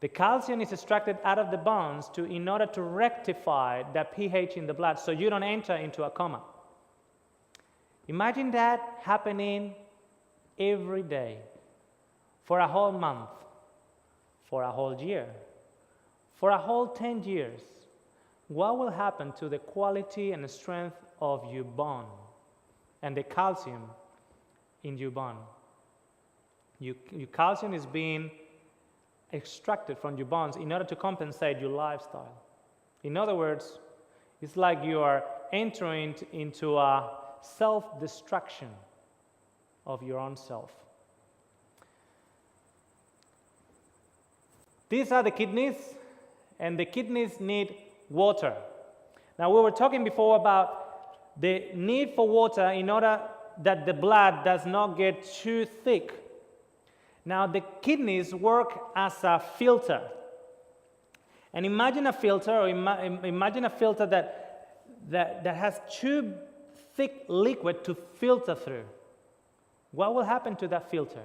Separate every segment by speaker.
Speaker 1: The calcium is extracted out of the bones in order to rectify the pH in the blood so you don't enter into a coma. Imagine that happening every day for a whole month, for a whole year, for a whole 10 years. What will happen to the quality and the strength of your bone and the calcium in your bone? Your calcium is being extracted from your bones in order to compensate your lifestyle. In other words, it's like you are entering into a self-destruction of your own self. These are the kidneys, and the kidneys need water. Now, we were talking before about the need for water in order that the blood does not get too thick. Now, the kidneys work as a filter. And imagine a filter, or imagine a filter that has too thick liquid to filter through. What will happen to that filter?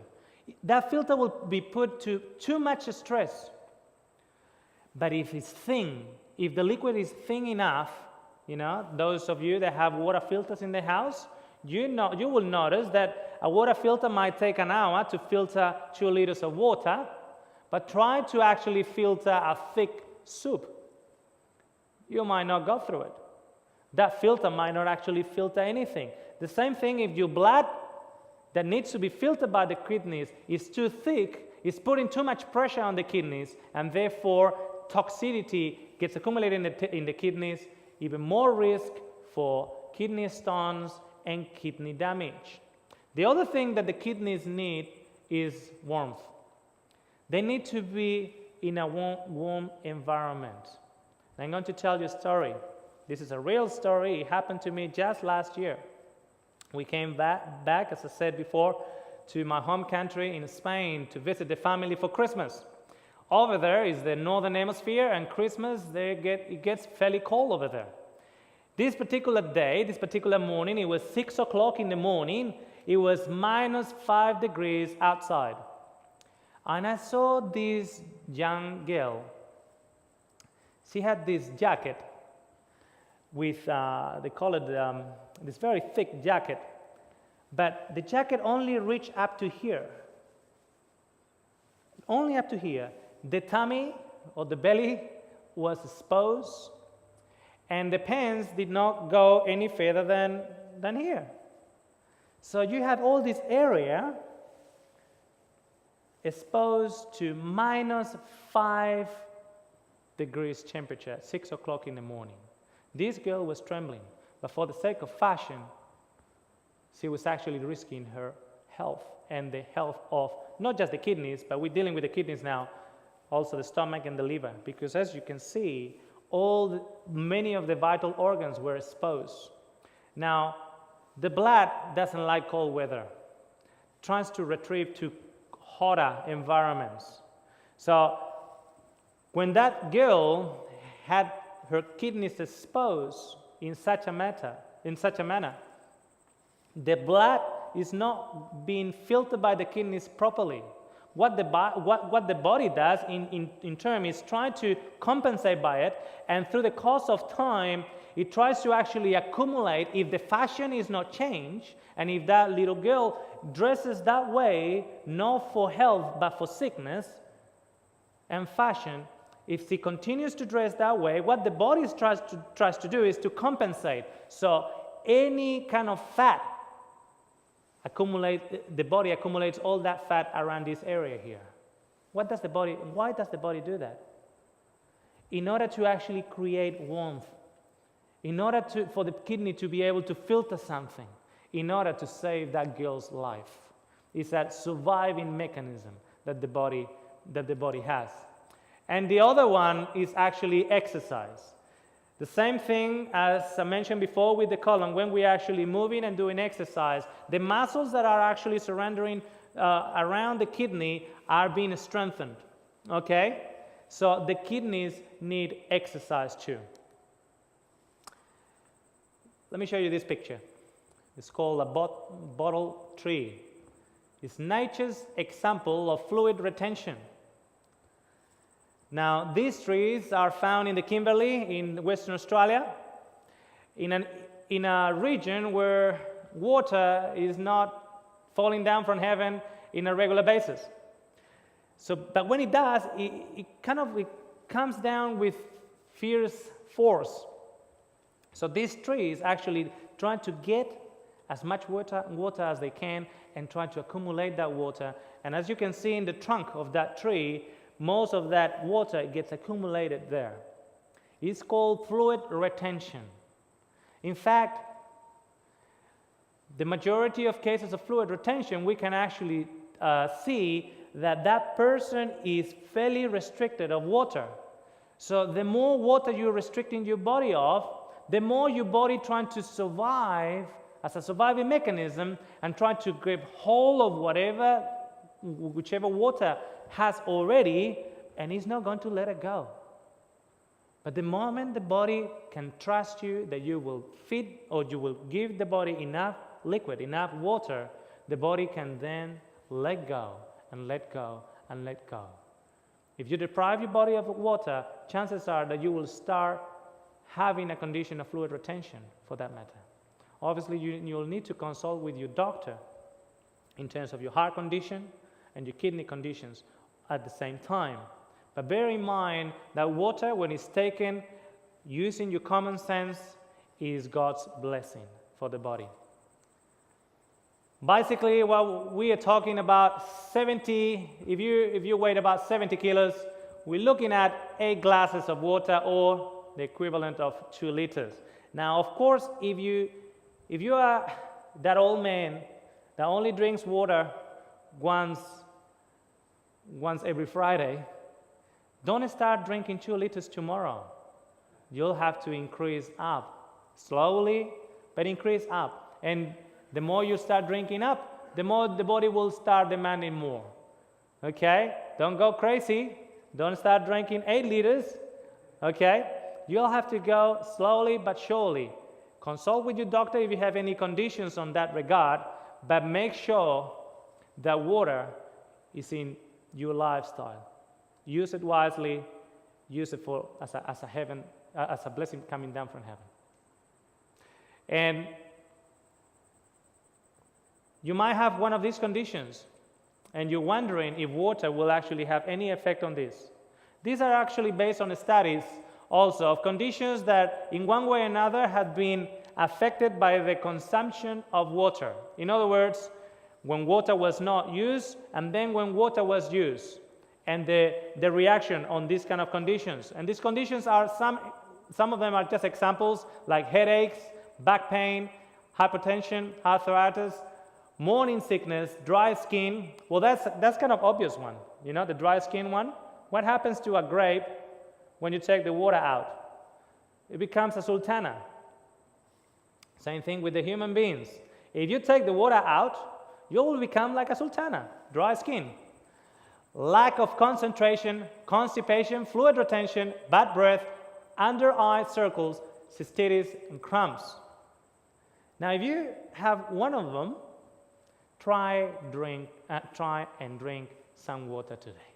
Speaker 1: That filter will be put to too much stress. But if it's thin, if the liquid is thin enough, those of you that have water filters in the house, you will notice that a water filter might take an hour to filter 2 liters of water, but try to actually filter a thick soup. You might not go through it. That filter might not actually filter anything. The same thing if your blood that needs to be filtered by the kidneys is too thick, it's putting too much pressure on the kidneys, and therefore toxicity gets accumulated in the kidneys, even more risk for kidney stones and kidney damage. The other thing that the kidneys need is warmth. They need to be in a warm environment. I'm going to tell you a story. This is a real story. It happened to me just last year. We came back, as I said before, to my home country in Spain to visit the family for Christmas. Over there is the northern hemisphere, and Christmas, it gets fairly cold over there. This particular day, this particular morning, it was 6 o'clock in the morning. It was -5 degrees outside. And I saw this young girl. She had this jacket with, they call it this very thick jacket, but the jacket only reached up to here. Only up to here. The tummy or the belly was exposed, and the pants did not go any further than here. So you have all this area exposed to -5 degrees temperature at 6 o'clock in the morning. This girl was trembling, but for the sake of fashion, she was actually risking her health and the health of not just the kidneys, but we're dealing with the kidneys now, also the stomach and the liver, because as you can see, many of the vital organs were exposed. Now, the blood doesn't like cold weather. It tries to retrieve to hotter environments. So when that girl had her kidneys exposed in such a manner, the blood is not being filtered by the kidneys properly. What the body does in turn is try to compensate by it, and through the course of time, it tries to actually accumulate. If the fashion is not changed, and if that little girl dresses that way, not for health but for sickness and fashion, if she continues to dress that way, what the body tries to do is to compensate. So any kind of fat the body accumulates all that fat around this area here. Why does the body do that? In order to actually create warmth, in order for the kidney to be able to filter something, in order to save that girl's life. It's that surviving mechanism that the body has. And the other one is actually exercise. The same thing as I mentioned before with the colon. When we're actually moving and doing exercise, the muscles that are actually surrendering around the kidney are being strengthened. Okay? So the kidneys need exercise too. Let me show you this picture. It's called a bottle tree. It's nature's example of fluid retention. Now, these trees are found in the Kimberley in Western Australia, in a region where water is not falling down from heaven in a regular basis. So, but when it does, it comes down with fierce force. So these trees actually try to get as much water as they can and try to accumulate that water. And as you can see in the trunk of that tree, most of that water gets accumulated there. It's called fluid retention. In fact, the majority of cases of fluid retention, we can actually see that person is fairly restricted of water. So the more water you're restricting your body of, the more your body trying to survive as a surviving mechanism and trying to grab hold of whichever water has already, and it's not going to let it go. But the moment the body can trust you that you will feed or you will give the body enough liquid, enough water, the body can then let go and let go and let go. If you deprive your body of water, chances are that you will start having a condition of fluid retention, for that matter. Obviously, you'll need to consult with your doctor in terms of your heart condition and your kidney conditions at the same time. But bear in mind that water, when it's taken using your common sense, is God's blessing for the body. Basically, we are talking about 70, if you weigh about 70 kilos, we're looking at 8 glasses of water, or the equivalent of 2 liters. Now, of course, if you are that old man that only drinks water once every Friday, don't start drinking 2 liters tomorrow. You'll have to increase up. Slowly, but increase up. And the more you start drinking up, the more the body will start demanding more. Okay? Don't go crazy. Don't start drinking 8 liters. Okay? You'll have to go slowly but surely. Consult with your doctor if you have any conditions on that regard, but make sure that water is in your lifestyle. Use it wisely. Use it as a blessing coming down from heaven. And you might have one of these conditions, and you're wondering if water will actually have any effect on this. These are actually based on studies also of conditions that in one way or another have been affected by the consumption of water. In other words, when water was not used, and then when water was used, and the reaction on these kind of conditions. And these conditions are, some of them are just examples, like headaches, back pain, hypertension, arthritis, morning sickness, dry skin. Well, that's kind of obvious one, the dry skin one. What happens to a grape when you take the water out? It becomes a sultana. Same thing with the human beings. If you take the water out, you will become like a sultana, dry skin. Lack of concentration, constipation, fluid retention, bad breath, under-eye circles, cystitis, and cramps. Now, if you have one of them, try and drink some water today.